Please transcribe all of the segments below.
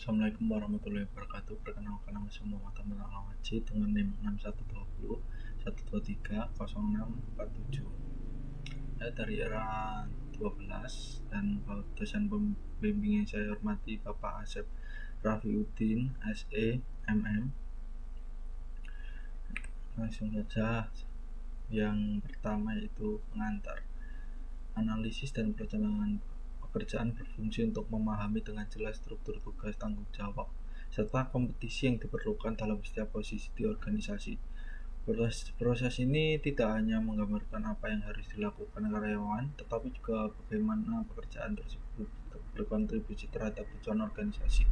Assalamualaikum warahmatullahi wabarakatuh. Perkenalkan, nama saya Muhammad Ahmad Al-Awaji dengan NIM 6120 123 0647. Saya dari era 12 dan dosen pembimbing yang saya hormati Bapak Asep Rafiuddin SE MM. Langsung saja, yang pertama yaitu pengantar. Analisis dan perencanaan pekerjaan berfungsi untuk memahami dengan jelas struktur tugas, tanggung jawab, serta kompetisi yang diperlukan dalam setiap posisi di organisasi. Proses ini tidak hanya menggambarkan apa yang harus dilakukan karyawan, tetapi juga bagaimana pekerjaan tersebut berkontribusi terhadap tujuan organisasi.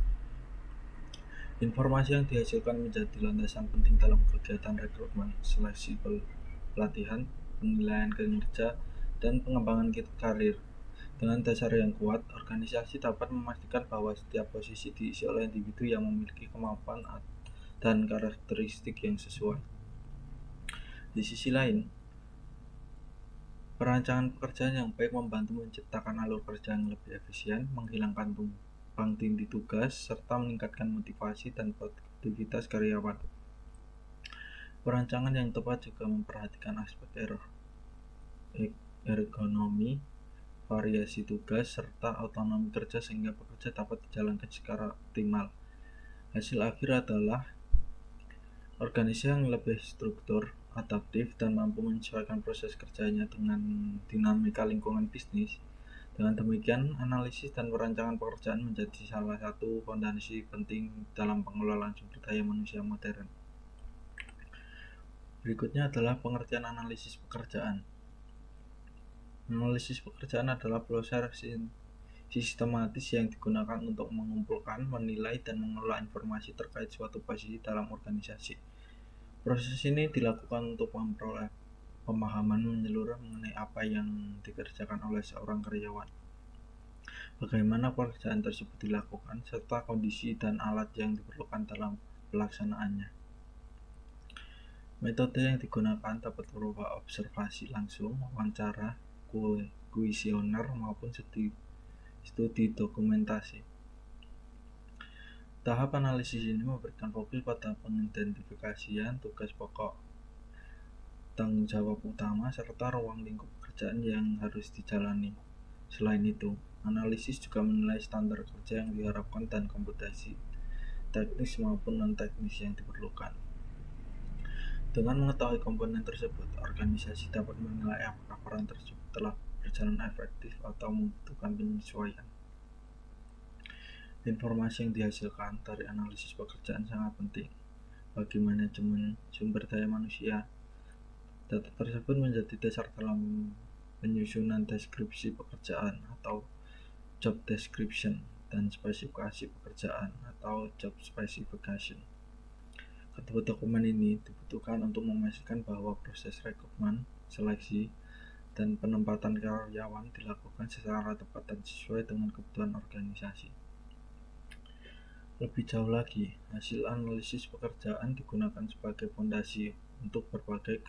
Informasi yang dihasilkan menjadi landasan penting dalam kegiatan rekrutmen, seleksi pelatihan, penilaian kinerja, dan pengembangan karir. Dengan dasar yang kuat, organisasi dapat memastikan bahwa setiap posisi diisi oleh individu yang memiliki kemampuan dan karakteristik yang sesuai. Di sisi lain, perancangan pekerjaan yang baik membantu menciptakan alur kerja yang lebih efisien, menghilangkan tumpang tindih tugas, serta meningkatkan motivasi dan produktivitas karyawan. Perancangan yang tepat juga memperhatikan aspek ergonomi, variasi tugas, serta otonomi kerja sehingga pekerja dapat dijalankan secara optimal. Hasil akhir adalah organisasi yang lebih struktur, adaptif, dan mampu menyesuaikan proses kerjanya dengan dinamika lingkungan bisnis. Dengan demikian, analisis dan perancangan pekerjaan menjadi salah satu fondasi penting dalam pengelolaan sumber daya manusia modern. Berikutnya adalah pengertian analisis pekerjaan. Analisis pekerjaan adalah proses sistematis yang digunakan untuk mengumpulkan, menilai, dan mengelola informasi terkait suatu posisi dalam organisasi. Proses ini dilakukan untuk memperoleh pemahaman menyeluruh mengenai apa yang dikerjakan oleh seorang karyawan, bagaimana pekerjaan tersebut dilakukan, serta kondisi dan alat yang diperlukan dalam pelaksanaannya. Metode yang digunakan dapat berupa observasi langsung, wawancara, kuesioner, maupun studi dokumentasi. Tahap analisis ini memberikan fokus pada pengidentifikasian tugas pokok, tanggung jawab utama, serta ruang lingkup pekerjaan yang harus dijalani. Selain itu, analisis juga menilai standar kerja yang diharapkan dan kompetensi teknis maupun non-teknis yang diperlukan. Dengan mengetahui komponen tersebut, organisasi dapat menilai apakah peran tersebut telah berjalan efektif atau membutuhkan penyesuaian. Informasi yang dihasilkan dari analisis pekerjaan sangat penting bagi manajemen sumber daya manusia. Data tersebut menjadi dasar dalam penyusunan deskripsi pekerjaan atau job description dan spesifikasi pekerjaan atau job specification. Kedua dokumen ini dibutuhkan untuk memastikan bahwa proses rekrutmen, seleksi, dan penempatan karyawan dilakukan secara tepat dan sesuai dengan kebutuhan organisasi. Lebih jauh lagi, hasil analisis pekerjaan digunakan sebagai fondasi untuk berbagai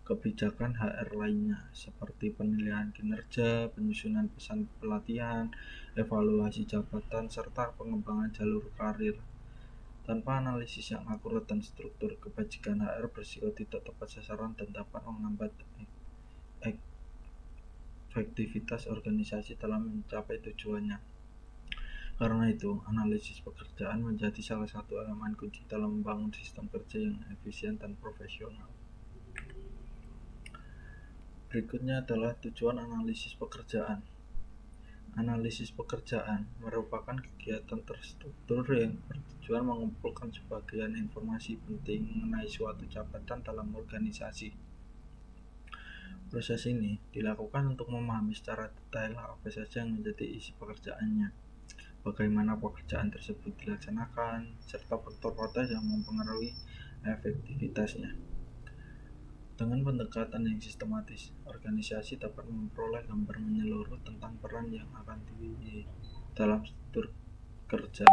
kebijakan HR lainnya, seperti penilaian kinerja, penyusunan pesan pelatihan, evaluasi jabatan, serta pengembangan jalur karir. Tanpa analisis yang akurat dan struktur, kebijakan HR berisiko tidak tepat sasaran dan dapat menghambat efektivitas organisasi dalam mencapai tujuannya. Karena itu, analisis pekerjaan menjadi salah satu elemen kunci dalam membangun sistem kerja yang efisien dan profesional. Berikutnya adalah tujuan analisis pekerjaan. Analisis pekerjaan merupakan kegiatan terstruktur yang bertujuan mengumpulkan sebagian informasi penting mengenai suatu jabatan dalam organisasi. Proses ini dilakukan untuk memahami secara detail apa saja yang menjadi isi pekerjaannya, bagaimana pekerjaan tersebut dilaksanakan, serta faktor-faktor yang mempengaruhi efektivitasnya. Dengan pendekatan yang sistematis, organisasi dapat memperoleh gambar menyeluruh tentang peran yang akan di dalam struktur kerja.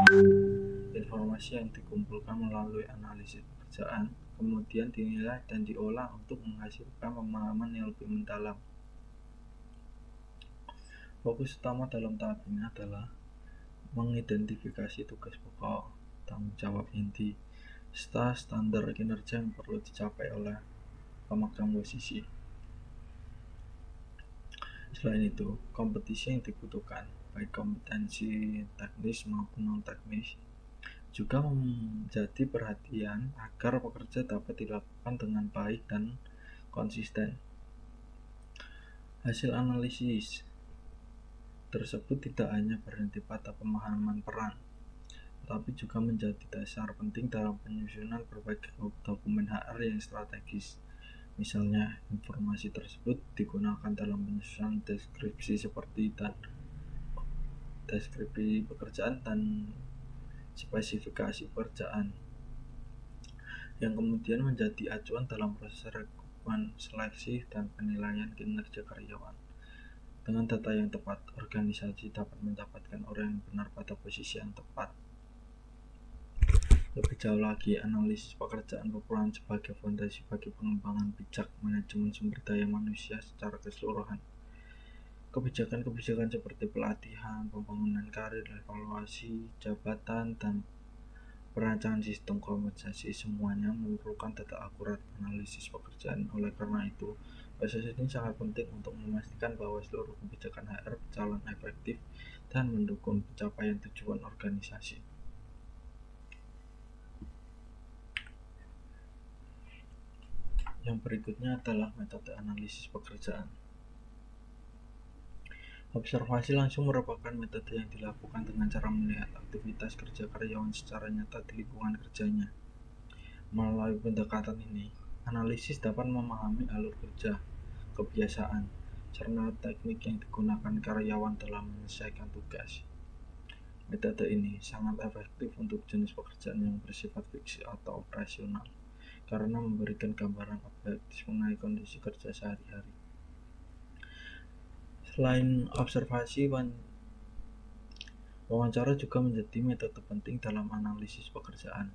Informasi yang dikumpulkan melalui analisis pekerjaan kemudian dinilai dan diolah untuk menghasilkan pemahaman yang lebih mendalam. Fokus utama dalam tahap ini adalah mengidentifikasi tugas pokok, tanggung jawab inti, serta standar kinerja yang perlu dicapai oleh pemegang posisi. Selain itu, kompetisi yang dibutuhkan, baik kompetensi teknis maupun non-teknis, juga menjadi perhatian agar pekerja dapat dilakukan dengan baik dan konsisten. Hasil analisis tersebut tidak hanya berhenti pada pemahaman peran, tetapi juga menjadi dasar penting dalam penyusunan berbagai dokumen HR yang strategis. Misalnya, informasi tersebut digunakan dalam penyusunan deskripsi deskripsi pekerjaan dan spesifikasi pekerjaan, yang kemudian menjadi acuan dalam proses rekrutmen, seleksi, dan penilaian kinerja karyawan. Dengan data yang tepat, organisasi dapat mendapatkan orang yang benar pada posisi yang tepat. Lebih jauh lagi, analisis pekerjaan berperan sebagai fondasi bagi pengembangan bijak manajemen sumber daya manusia secara keseluruhan. Kebijakan-kebijakan seperti pelatihan, pembangunan karir, evaluasi jabatan, dan perancangan sistem kompensasi semuanya memerlukan data akurat analisis pekerjaan. Oleh karena itu, proses ini sangat penting untuk memastikan bahwa seluruh kebijakan HR berjalan efektif dan mendukung pencapaian tujuan organisasi. Yang berikutnya adalah metode analisis pekerjaan. Observasi langsung merupakan metode yang dilakukan dengan cara melihat aktivitas kerja karyawan secara nyata di lingkungan kerjanya. Melalui pendekatan ini, analisis dapat memahami alur kerja, kebiasaan, serta teknik yang digunakan karyawan dalam menyelesaikan tugas. Metode ini sangat efektif untuk jenis pekerjaan yang bersifat fiksi atau operasional, karena memberikan gambaran objektif mengenai kondisi kerja sehari-hari. Selain observasi, wawancara juga menjadi metode penting dalam analisis pekerjaan.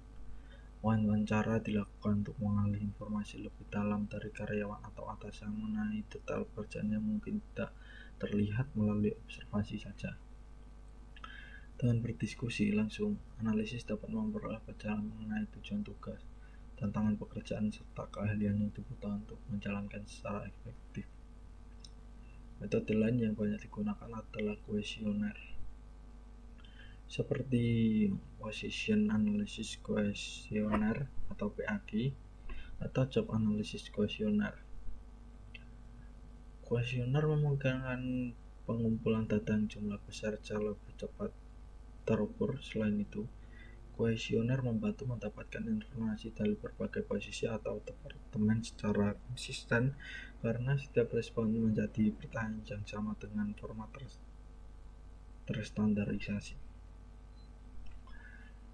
Wawancara dilakukan untuk mengalih informasi lebih dalam dari karyawan atau atasan mengenai detail pekerjaan yang mungkin tidak terlihat melalui observasi saja. Dengan berdiskusi langsung, analisis dapat memperoleh pencerahan mengenai tujuan tugas, tantangan pekerjaan, serta keahlian yang dibutuhkan untuk menjalankan secara efektif. Metode lain yang banyak digunakan adalah kuesioner, seperti Position Analysis Questionnaire atau PAQ, atau Job Analysis Questionnaire. Kuesioner memungkinkan pengumpulan data yang jumlah besar secara lebih cepat terukur. Selain itu, kuesioner membantu mendapatkan informasi dari berbagai posisi atau departemen secara konsisten, karena setiap respon menjadi pertanyaan yang sama dengan format terstandarisasi.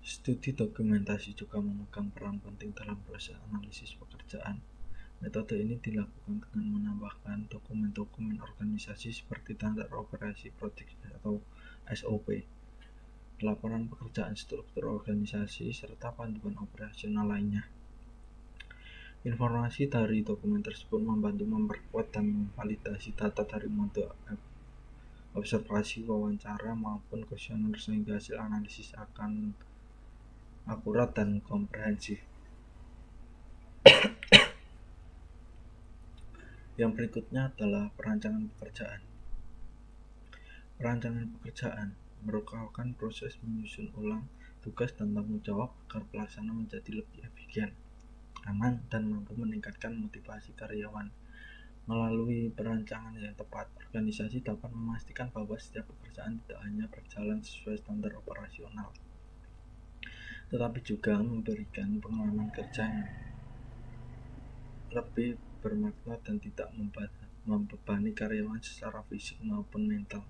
Studi dokumentasi juga memegang peran penting dalam proses analisis pekerjaan. Metode ini dilakukan dengan menambahkan dokumen-dokumen organisasi seperti standar operasi proyek atau SOP, laporan pekerjaan struktur organisasi, serta panduan operasional lainnya. Informasi dari dokumen tersebut membantu memperkuat dan memvalidasi data dari metode observasi, wawancara, maupun kuesioner, sehingga hasil analisis akan akurat dan komprehensif. Yang berikutnya adalah perancangan pekerjaan. Perancangan pekerjaan merupakan proses menyusun ulang tugas dan tanggung jawab agar pelaksanaan menjadi lebih efisien, aman, dan mampu meningkatkan motivasi karyawan. Melalui perancangan yang tepat, organisasi dapat memastikan bahwa setiap pekerjaan tidak hanya berjalan sesuai standar operasional, tetapi juga memberikan pengalaman kerja yang lebih bermakna dan tidak membebani karyawan secara fisik maupun mental.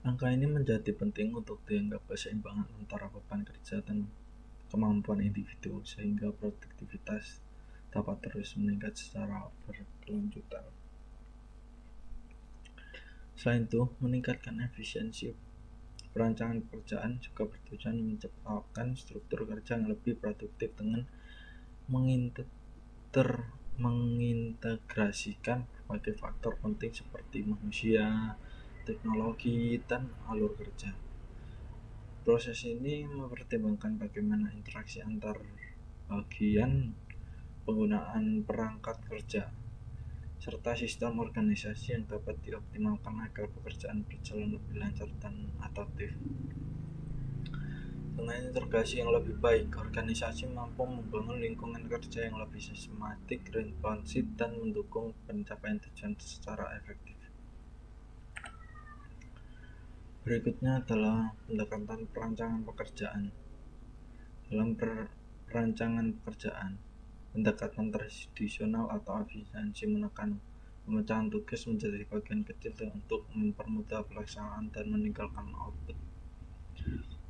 Angka ini menjadi penting untuk dianggap keseimbangan antara beban kerja dan kemampuan individu, sehingga produktivitas dapat terus meningkat secara berkelanjutan. Selain itu, meningkatkan efisiensi perancangan pekerjaan juga bertujuan menciptakan struktur kerja yang lebih produktif dengan mengintegrasikan berbagai faktor penting seperti manusia, teknologi, dan alur kerja. Proses ini mempertimbangkan bagaimana interaksi antar bagian, penggunaan perangkat kerja, serta sistem organisasi yang dapat dioptimalkan agar pekerjaan berjalan lebih lancar dan adaptif. Dengan integrasi yang lebih baik, organisasi mampu membangun lingkungan kerja yang lebih sistematik, responsif, dan mendukung pencapaian tujuan secara efektif. Berikutnya adalah pendekatan perancangan pekerjaan. Dalam perancangan pekerjaan, pendekatan tradisional atau efisiensi menekan pemecahan tugas menjadi bagian kecil untuk mempermudah pelaksanaan dan meningkatkan output.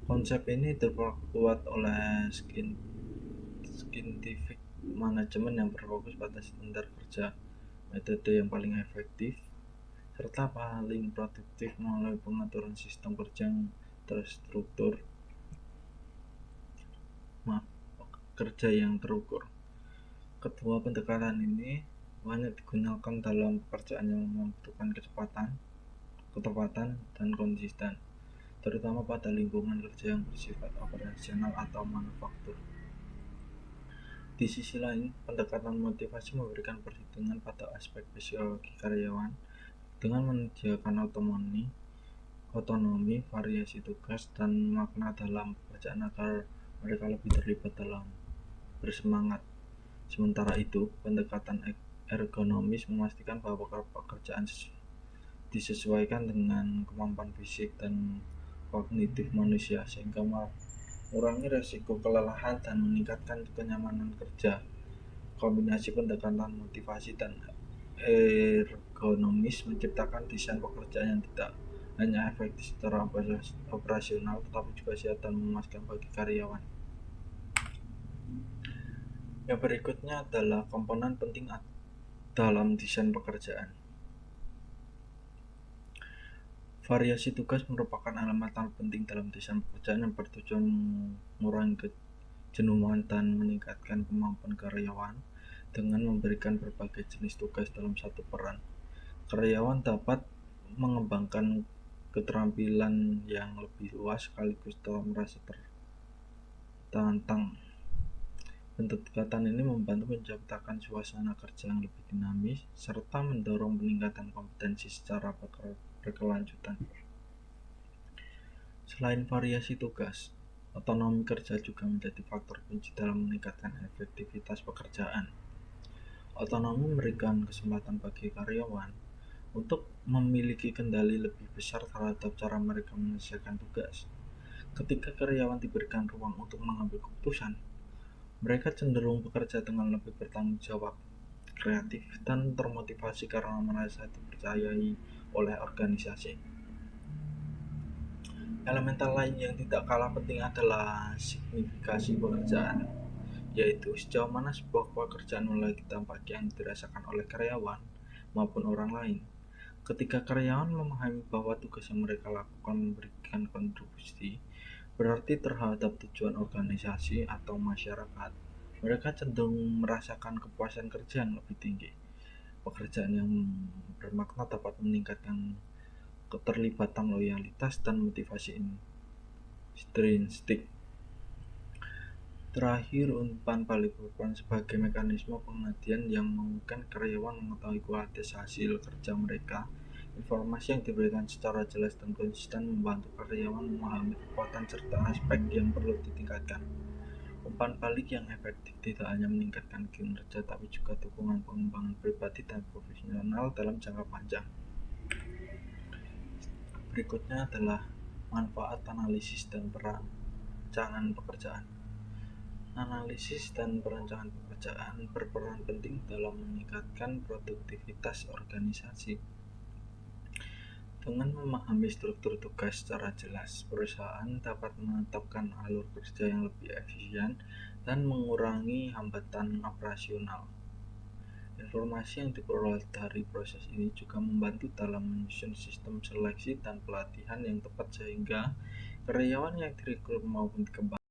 Konsep ini diperkuat oleh scientific management yang berfokus pada standar kerja, metode yang paling efektif, serta paling produktif melalui pengaturan sistem kerja yang terstruktur, kerja yang terukur. Kedua pendekatan ini banyak digunakan dalam pekerjaan yang membutuhkan ketepatan, dan konsisten, terutama pada lingkungan kerja yang bersifat operasional atau manufaktur. Di sisi lain, pendekatan motivasi memberikan perhitungan pada aspek psikologi karyawan dengan menyediakan otonomi, variasi tugas, dan makna dalam pekerjaan agar mereka lebih terlibat dalam bersemangat. Sementara itu, pendekatan ergonomis memastikan bahwa pekerjaan disesuaikan dengan kemampuan fisik dan kognitif manusia sehingga mengurangi risiko kelelahan dan meningkatkan kenyamanan kerja. Kombinasi pendekatan motivasi dan ergonomis menciptakan desain pekerjaan yang tidak hanya efektif secara operasional tetapi juga sehat dan memuaskan bagi karyawan. Yang berikutnya adalah komponen penting dalam desain pekerjaan. Variasi tugas merupakan elemen penting dalam desain pekerjaan yang bertujuan mengurangi kejenuhan dan meningkatkan kemampuan karyawan dengan memberikan berbagai jenis tugas dalam satu peran. Karyawan dapat mengembangkan keterampilan yang lebih luas sekaligus telah merasa tertantang. Pendekatan ini membantu menciptakan suasana kerja yang lebih dinamis serta mendorong peningkatan kompetensi secara berkelanjutan. Selain variasi tugas, otonomi kerja juga menjadi faktor kunci dalam meningkatkan efektivitas pekerjaan. Otonomi memberikan kesempatan bagi karyawan untuk memiliki kendali lebih besar terhadap cara mereka menyelesaikan tugas. Ketika karyawan diberikan ruang untuk mengambil keputusan, mereka cenderung bekerja dengan lebih bertanggung jawab, kreatif, dan termotivasi karena merasa dipercayai oleh organisasi. Elemental lain yang tidak kalah penting adalah signifikasi pekerjaan, yaitu sejauh mana sebuah pekerjaan memiliki dampak yang dirasakan oleh karyawan maupun orang lain. Ketika karyawan memahami bahwa tugas yang mereka lakukan memberikan kontribusi berarti terhadap tujuan organisasi atau masyarakat, mereka cenderung merasakan kepuasan kerja yang lebih tinggi. Pekerjaan yang bermakna dapat meningkatkan keterlibatan, loyalitas, dan motivasi intrinsik. Terakhir, umpan balik berperan sebagai mekanisme pengabdian yang memungkinkan karyawan mengetahui kualitas hasil kerja mereka. Informasi yang diberikan secara jelas dan konsisten membantu karyawan memahami kekuatan serta aspek yang perlu ditingkatkan. Umpan balik yang efektif tidak hanya meningkatkan kinerja tapi juga dukungan pengembangan pribadi dan profesional dalam jangka panjang. Berikutnya adalah manfaat analisis dan perancangan pekerjaan. Analisis dan perancangan pekerjaan berperan penting dalam meningkatkan produktivitas organisasi. Dengan memahami struktur tugas secara jelas, perusahaan dapat menetapkan alur kerja yang lebih efisien dan mengurangi hambatan operasional. Informasi yang diperoleh dari proses ini juga membantu dalam menyusun sistem seleksi dan pelatihan yang tepat sehingga karyawan yang direkrut maupun dikembangkan